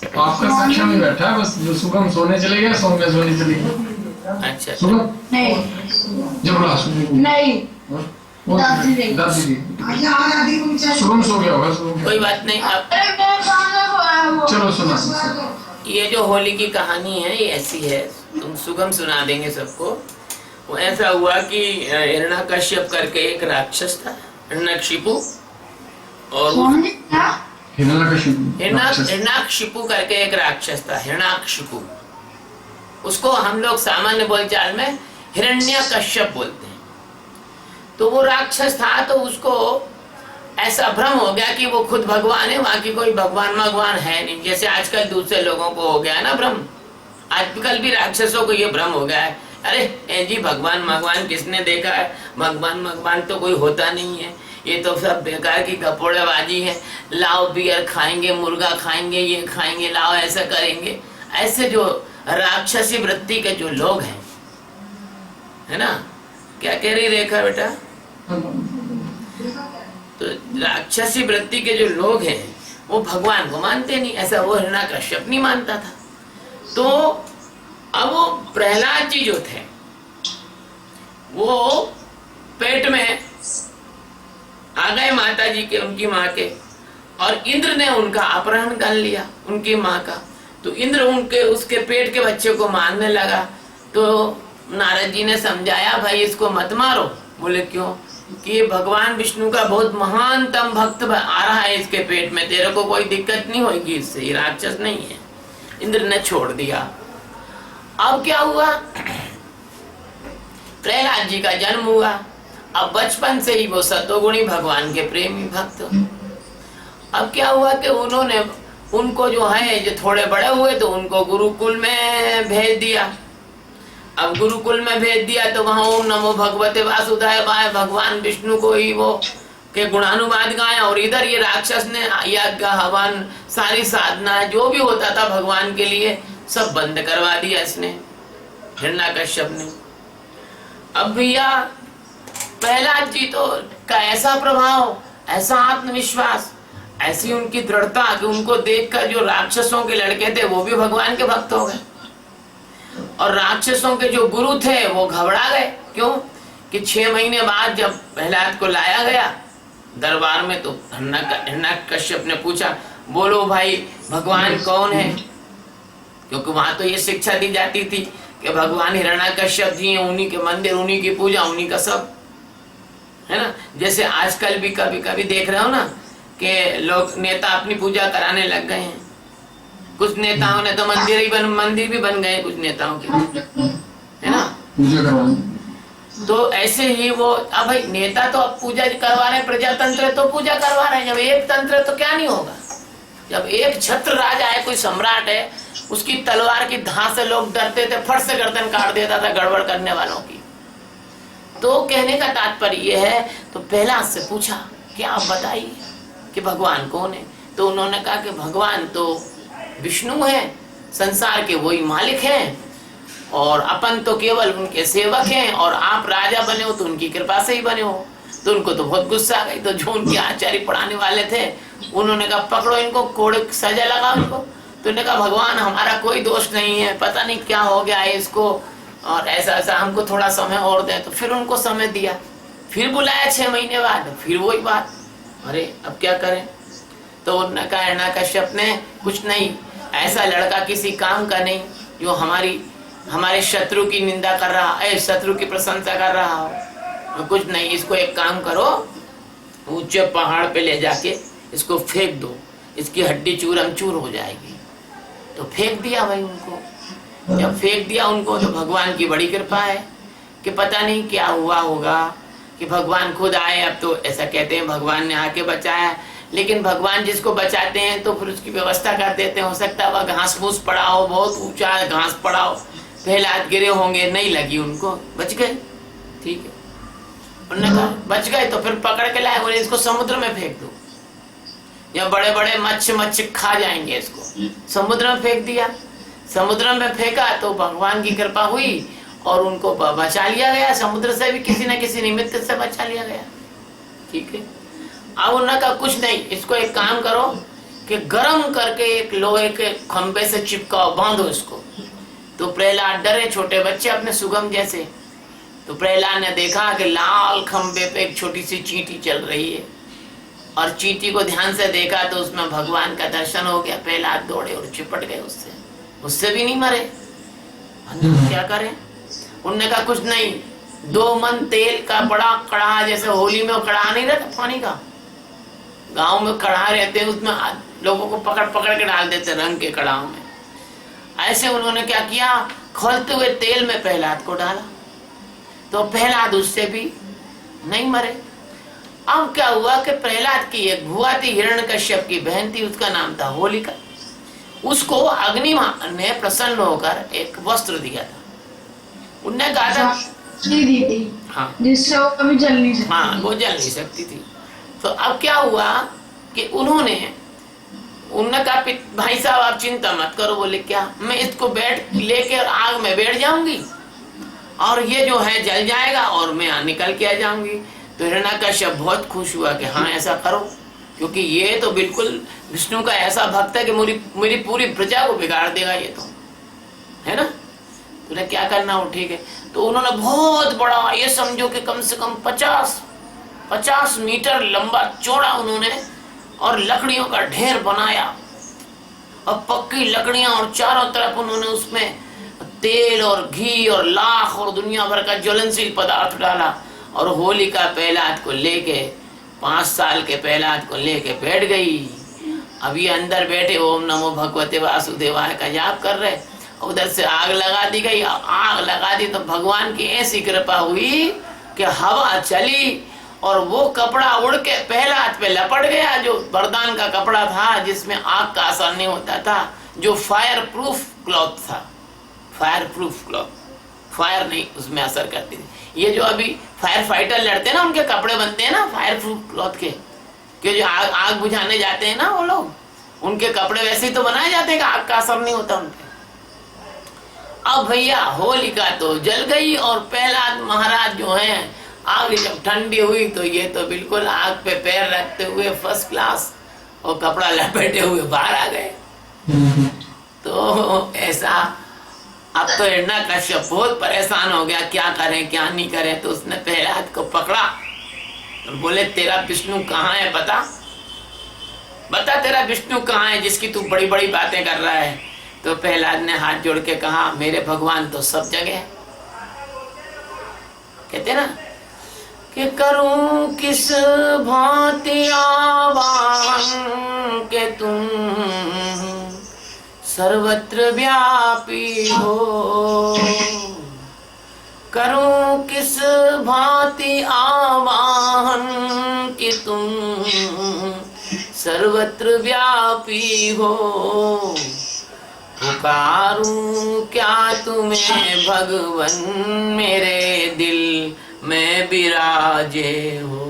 तो आपका कक्षा में बैठा है, बस जो शुभम सोने चले गया, सौम्या सोने चली गई। अच्छा शुभम नहीं जब बोला सुन नहीं दादी शुभम सो गया होगा, कोई बात नहीं। अब चलो सुना। ये जो होली की कहानी है ये ऐसी है, तुम सुगम सुना देंगे सबको। वो ऐसा हुआ कि हिरण्यकश्यप करके एक राक्षस था, हिरण्यकशिपु, और हिरण्यकशिपु करके एक राक्षस था, हिरण्यकशिपु। उसको हम लोग सामान्य बोलचाल में हिरण्यकश्यप बोलते हैं। तो वो राक्षस था, तो उसको ऐसा भ्रम हो गया कि वो खुद भगवान है, बाकी कोई भगवान है नहीं। जैसे आजकल दूसरे लोगों को हो गया ना भ्रम, आजकल भी राक्षसों को ये भ्रम हो गया है, अरे जी भगवान किसने देखा है, भगवान तो कोई होता नहीं है, ये तो सब बेकार की कपोड़ेबाजी है, लाओ बियर खाएंगे, मुर्गा खाएंगे, ये खाएंगे, लाओ ऐसा करेंगे। ऐसे जो राक्षसी वृत्ति के जो लोग हैं, है ना, क्या कह रही रेखा बेटा? तो राक्षसी वृत्ति के जो लोग हैं वो भगवान को मानते नहीं, ऐसा वो हिरण्यकश्यप नहीं मानता था। तो अब वो प्रहलाद जी जो थे वो पेट में आ गए माता जी के, उनकी माँ के, और इंद्र ने उनका अपहरण कर लिया, उनकी माँ का। तो इंद्र उसके पेट के बच्चे को मारने लगा। तो नारद जी ने समझाया, भाई इसको मत मारो। बोले क्यों? कि भगवान विष्णु का बहुत महानतम भक्त आ रहा है इसके पेट में, तेरे को कोई दिक्कत नहीं होगी इससे, ये राक्षस नहीं है। इंद्र ने छोड़ दिया। अब क्या हुआ, प्रहलाद जी का जन्म हुआ। अब बचपन से ही वो सतोगुणी भगवान के प्रेमी भक्त। अब क्या हुआ कि उन्होंने उनको जो है, जो थोड़े बड़े हुए तो उनको गुरुकुल में भेज दिया। अब गुरुकुल में भेज दिया तो वहां ओम नमो भगवते वासुदेवाय भगवान विष्णु को ही वो के गुणानुवाद गाया, और इधर ये राक्षस ने यज्ञ हवन सारी साधना जो भी होता था भगवान के लिए सब बंद करवा दिया इसने, हिरण्यकश्यप ने। अब भैया प्रहलाद जी तो का ऐसा प्रभाव, ऐसा आत्मविश्वास, ऐसी उनकी दृढ़ता कि उनको देखकर जो राक्षसों के लड़के थे वो भी भगवान के भक्त हो गए, और राक्षसों के जो गुरु थे वो घबरा गए। क्यों? कि 6 महीने बाद जब प्रहलाद को लाया गया दरबार में, तो हिरण्यकश्यप ने पूछा, बोलो भाई भगवान कौन है? क्योंकि वहां तो ये शिक्षा दी जाती थी कि भगवान हिरण्यकश्यप जी हैं, उन्हीं के मंदिर, उन्हीं की पूजा, उन्हीं का सब, है ना। जैसे आजकल भी कभी कभी देख रहे हो ना कि लोग नेता अपनी पूजा कराने लग गए हैं। कुछ नेताओं ने तो मंदिर भी बन गए कुछ नेताओं के, है ना, पूजा करवाने। तो ऐसे ही वो, अब भाई नेता तो अब पूजा करवा रहे हैं, प्रजातंत्र तो पूजा करवा रहे हैं। जब एक तंत्र है तो क्या नहीं होगा? जब एक छत्र राजा है, कोई सम्राट है, उसकी तलवार की धार से लोग डरते थे, फट से गर्दन काट देता था गड़बड़ करने वालों की। तो कहने का तात्पर्य यह है, तो प्रहलाद से पूछा कि आप बताइए कि भगवान कौन है? तो उन्होंने कहा कि भगवान तो विष्णु है, संसार के वही मालिक हैं, और अपन तो केवल उनके सेवक हैं, और आप राजा बने हो तो उनकी कृपा से ही बने हो। तो उनको तो बहुत गुस्सा आ गई। तो जो उनके आचार्य पढ़ाने वाले थे उन्होंने कहा, पकड़ो इनको, कोड़े सजा लगा उनको। तो उन्होंने कहा, भगवान हमारा कोई दोष नहीं है, पता नहीं क्या हो गया है इसको, और ऐसा हमको थोड़ा समय और दें। तो फिर उनको समय दिया, फिर बुलाया 6 महीने बाद, फिर वही बात, अरे अब क्या करें? तो उन्होंने कहा, हिरण्यकश्यप ने, कुछ नहीं, ऐसा लड़का किसी काम का नहीं जो हमारे शत्रु की निंदा कर रहा है, शत्रु की प्रशंसा कर रहा हो। कुछ नहीं, इसको एक काम करो, ऊंचे पहाड़ पे ले जाके इसको फेंक दो, इसकी हड्डी चूरम चूर हो जाएगी। तो फेंक दिया भाई उनको। जब फेंक दिया उनको तो भगवान की बड़ी कृपा है कि पता नहीं क्या हुआ होगा कि भगवान खुद आए। अब तो ऐसा कहते हैं भगवान ने आके बचाया, लेकिन भगवान जिसको बचाते हैं तो फिर उसकी व्यवस्था कर देते हैं। हो सकता है वह घास फूस पड़ा हो, बहुत ऊंचा घास पड़ा हो, प्रहलाद गिरे होंगे, नहीं लगी उनको, बच गए, ठीक है। उन्होंने कहा बच गए तो फिर पकड़ के लाए, बोले इसको समुद्र में फेंक दो, या बड़े बड़े मच्छी खा जाएंगे इसको। समुद्र में फेंक दिया। समुद्र में फेंका तो भगवान की कृपा हुई और उनको बचा लिया गया। समुद्र से भी किसी न किसी निमित्त से बचा लिया गया, ठीक है। अब उन्होंने कहा कुछ नहीं, इसको एक काम करो, कि गरम करके एक लोहे के खंबे से चिपकाओ, बांधो इसको। तो प्रहलाद डरे, छोटे बच्चे अपने सुगम जैसे। तो प्रहलाद ने देखा कि लाल खंबे पे एक छोटी सी चींटी चल रही है, और चींटी को ध्यान से देखा तो उसमें भगवान का दर्शन हो गया। प्रहलाद दौड़े और चिपट गए उससे, उससे भी नहीं मरे। क्या करें? उनने कहा कुछ नहीं, 2 मन तेल का बड़ा कड़ा, जैसे होली में कड़ा नहीं रहता पानी का, गांव में कड़ा रहते हैं, उसमें लोगों को पकड़ पकड़ के डाल देते रंग के कड़ाओं में। ऐसे उन्होंने क्या किया, खौलते हुए तेल में प्रहलाद को डाला, तो प्रहलाद उससे भी नहीं मरे। अब क्या हुआ कि प्रहलाद की एक भुआ थी, हिरण्यकश्यप की बहन थी, उसका नाम था होलिका। उसको अग्नि ने प्रसन्न होकर एक वस्त्र दिया था। उनने कहा था दी थी, हाँ, जिससे वो कभी जल नहीं सकती। हाँ, वो जल नहीं सकती थी। तो अब क्या हुआ कि उन्होंने कहा भाई साहब आप चिंता मत करो। बोले क्या? मैं इसको बैठ लेके आग में बैठ जाऊंगी और ये जो है जल जाएगा और मैं निकल के आ जाऊंगी। तो हिरण्यकश्यप बहुत खुश हुआ कि हाँ ऐसा करो, क्योंकि ये तो बिल्कुल विष्णु का ऐसा भक्त है कि मेरी पूरी प्रजा को बिगाड़ देगा ये, तो है ना। तो क्या करना हो, ठीक है। तो उन्होंने बहुत बड़ा, ये समझो कि कम से कम 50 मीटर लंबा चौड़ा उन्होंने और लकड़ियों का ढेर बनाया, और पक्की लकड़ियां, और चारों तरफ उन्होंने उसमें तेल और घी और लाख और दुनिया भर का ज्वलनशील पदार्थ डाला। और होलिका प्रहलाद को लेके, 5 साल के प्रहलाद को लेके बैठ गई। अब ये अंदर बैठे ओम नमो भगवते वासुदेवाय का जाप कर रहे, उधर से आग लगा दी गई। आग लगा दी तो भगवान की ऐसी कृपा हुई कि हवा चली और वो कपड़ा उड़ के प्रहलाद पे लपट गया, जो वरदान का कपड़ा था जिसमें आग का असर नहीं होता था, जो फायर प्रूफ क्लॉथ था। फायर प्रूफ क्लॉथ, फायर नहीं उसमें असर करती थी। ये जो अभी फायर फाइटर लड़ते हैं ना, उनके कपड़े बनते हैं ना फायर प्रूफ क्लॉथ के, कि जो आग बुझाने जाते हैं ना वो लोग, उनके कपड़े वैसे ही तो बनाए जाते हैं कि आग का असर नहीं होता उनपे। अब भैया होलिका तो जल गई, और प्रहलाद महाराज जो है, आग जब ठंडी हुई तो ये तो बिल्कुल आग पे पैर रखते हुए फर्स्ट क्लास और कपड़ा लपेटे हुए बाहर आ गए। तो ऐसा, अब तो हिरण्यकश्यप बहुत परेशान हो गया, क्या करें क्या नहीं करें। तो उसने प्रहलाद को पकड़ा और बोले तेरा विष्णु कहाँ है, बता तेरा विष्णु कहाँ है जिसकी तू बड़ी बड़ी बातें कर रहा है। तो प्रहलाद ने हाथ जोड़ के कहा मेरे भगवान तो सब जगह है। कहते ना कि करूं किस भांति आवाहन के तुम सर्वत्र व्यापी हो, करूं किस भांति आवाहन कि तुम सर्वत्र व्यापी हो, पुकारूं क्या तुम्हें भगवन मेरे दिल में विराजे हो।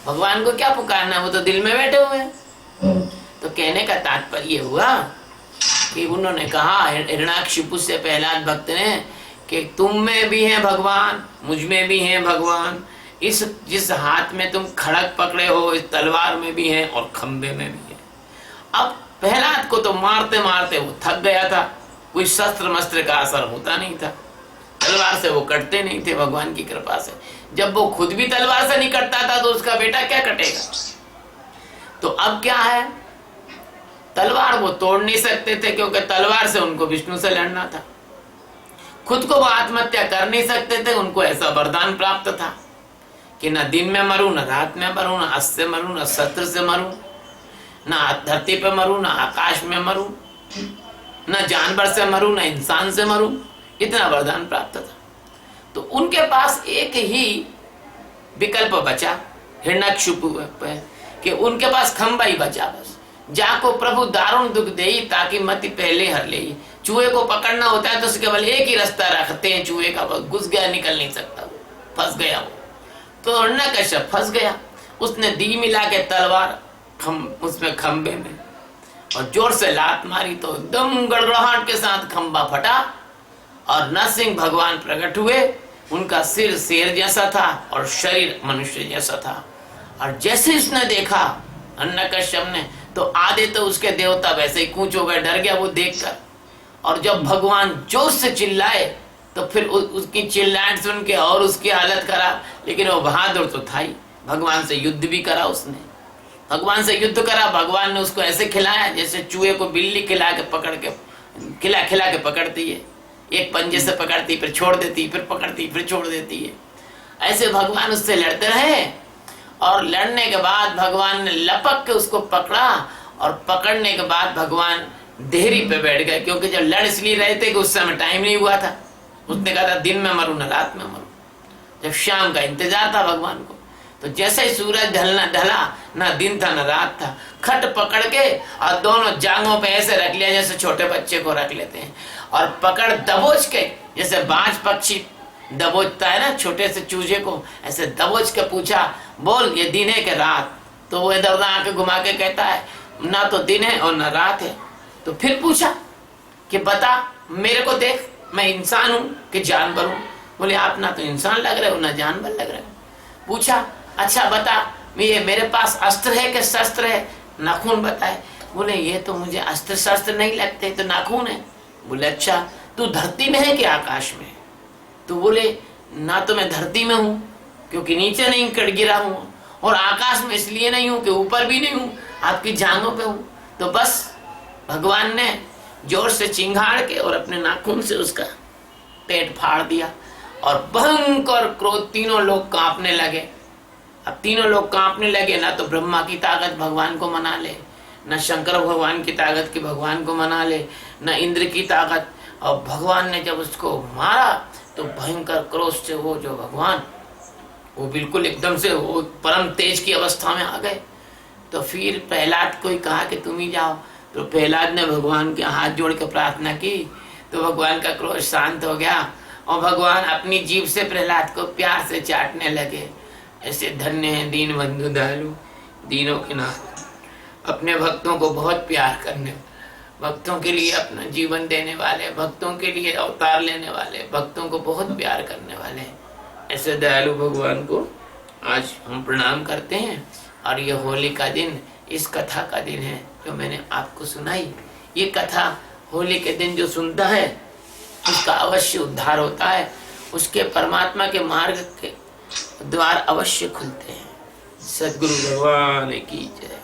भगवान को क्या पुकारना, वो तो दिल में बैठे हुए हैं। तो कहने का तात्पर्य हुआ कि उन्होंने कहा, हिरण्याकशिपु से प्रहलाद भक्त ने, कि तुम में भी है भगवान, मुझ में भी है भगवान, इस जिस हाथ में तुम खड़ग पकड़े हो इस तलवार में भी है और खंबे में भी है। अब प्रहलाद को तो मारते मारते वो थक गया था, कोई शस्त्र मस्त्र का असर होता नहीं था, तलवार से वो कटते नहीं थे भगवान की कृपा से। जब वो खुद भी तलवार से नहीं कटता था तो उसका बेटा क्या कटेगा। तो अब क्या है, तलवार वो तोड़ नहीं सकते थे क्योंकि तलवार से उनको विष्णु से लड़ना था। खुद को वो आत्महत्या कर नहीं सकते थे, उनको ऐसा वरदान प्राप्त था कि न दिन में मरूं, न रात में मरूं, न अस्त्र से मरूं, न शस्त्र से मरूं, न धरती पे मरूं, न आकाश में मरूं, न जानवर से मरूं, न इंसान से मरूं, इतना वरदान प्राप्त था। तो उनके पास एक ही विकल्प बचा हिरण्यकशिपु पे, कि उनके पास खंबा ही बचा बस। जाको प्रभु दारुण दुख देई ताकि मति पहले हर ले। चूहे को पकड़ना होता है तो उसके केवल एक ही रास्ता रखते हैं, चूहे का घुस गया, निकल नहीं सकता, फंस गया वो। तो हिरण्यकश्यप फंस गया, उसने दी मिला के तलवार उसमें खंबे में और जोर से लात मारी तो एकदम गड़गड़ाहट के साथ खंबा फटा और नरसिंह भगवान प्रकट हुए। उनका सिर शेर जैसा था और शरीर मनुष्य जैसा था। और जैसे इसने देखा हिरण्यकश्यप ने, तो आधे तो उसके देवता वैसे ही कूच हो गए, डर गया वो देखकर। और जब भगवान जोर से चिल्लाए तो फिर उसकी चिल्लाहट सुन के और उसकी हालत खराब। लेकिन वो बहादुर तो था ही, भगवान से युद्ध भी करा उसने, भगवान से युद्ध करा। भगवान ने उसको ऐसे खिलाया जैसे चूहे को बिल्ली खिला के पकड़ के खिला खिला के पकड़ती है, एक पंजे से पकड़ती फिर छोड़ देती, फिर पकड़ती फिर छोड़ देती है। ऐसे भगवान उससे लड़ते रहे और लड़ने के बाद भगवान ने लपक के उसको पकड़ा और पकड़ने के बाद भगवान देहरी पे बैठ गए, क्योंकि जब लड़ इसलिए रहे थे कि उस समय टाइम नहीं हुआ था। उसने कहा था दिन में मरूं न रात में मरूं, जब शाम का इंतजार था भगवान को। तो जैसे ही सूरज ढला ना दिन था न रात था, खट पकड़ के और दोनों जांघों पे ऐसे रख लिया जैसे छोटे बच्चे को रख लेते हैं, और पकड़ दबोच के जैसे बाज पक्षी दबोचता है ना छोटे से चूजे को, ऐसे दबोच के पूछा बोल ये दिन है कि रात? तो वो इधर उधर आके घुमा के कहता है ना तो दिन है और ना रात है। तो फिर पूछा कि बता मेरे को देख, मैं इंसान हूं कि जानवर हूं? बोले आप ना तो इंसान लग रहे हो ना जानवर लग रहे हो। पूछा अच्छा बता ये मेरे पास अस्त्र है कि शस्त्र है? नाखून बताए। बोले ये तो मुझे अस्त्र शस्त्र नहीं लगते, तो नाखून है। बोले अच्छा तू धरती में है कि आकाश में? तो बोले ना तो मैं धरती में हूँ क्योंकि नीचे नहीं कट गिरा हूँ, और आकाश में इसलिए नहीं हूँ कि ऊपर भी नहीं हूँ, आपकी जांघों पे हूँ। तो बस भगवान ने जोर से चिंगाड़ के और अपने नाखून से उसका पेट फाड़ दिया और भयंकर क्रोध, तीनों लोग कांपने लगे। अब तीनों लोग कांपने लगे, ना तो ब्रह्मा की ताकत भगवान को मना ले, न शंकर भगवान की ताकत की भगवान को मना ले, न इंद्र की ताकत। और भगवान ने जब उसको मारा तो भयंकर क्रोध से वो जो भगवान वो बिल्कुल एकदम से वो परम तेज की अवस्था में आ गए। तो फिर प्रहलाद को ही कहा कि तुम ही जाओ। तो प्रहलाद ने भगवान के हाथ जोड़ के प्रार्थना की तो भगवान का क्रोध शांत हो गया और भगवान अपनी जीभ से प्रहलाद को प्यार से चाटने लगे। ऐसे धन्य है दीन बंधु दयालु, दीनों के नाथ, अपने भक्तों को बहुत प्यार करने, भक्तों के लिए अपना जीवन देने वाले, भक्तों के लिए अवतार लेने वाले, भक्तों को बहुत प्यार करने वाले, ऐसे दयालु भगवान को आज हम प्रणाम करते हैं। और ये होली का दिन इस कथा का दिन है जो मैंने आपको सुनाई। ये कथा होली के दिन जो सुनता है उसका अवश्य उद्धार होता है, उसके परमात्मा के मार्ग के द्वार अवश्य खुलते हैं। सद्गुरु भगवान की जय।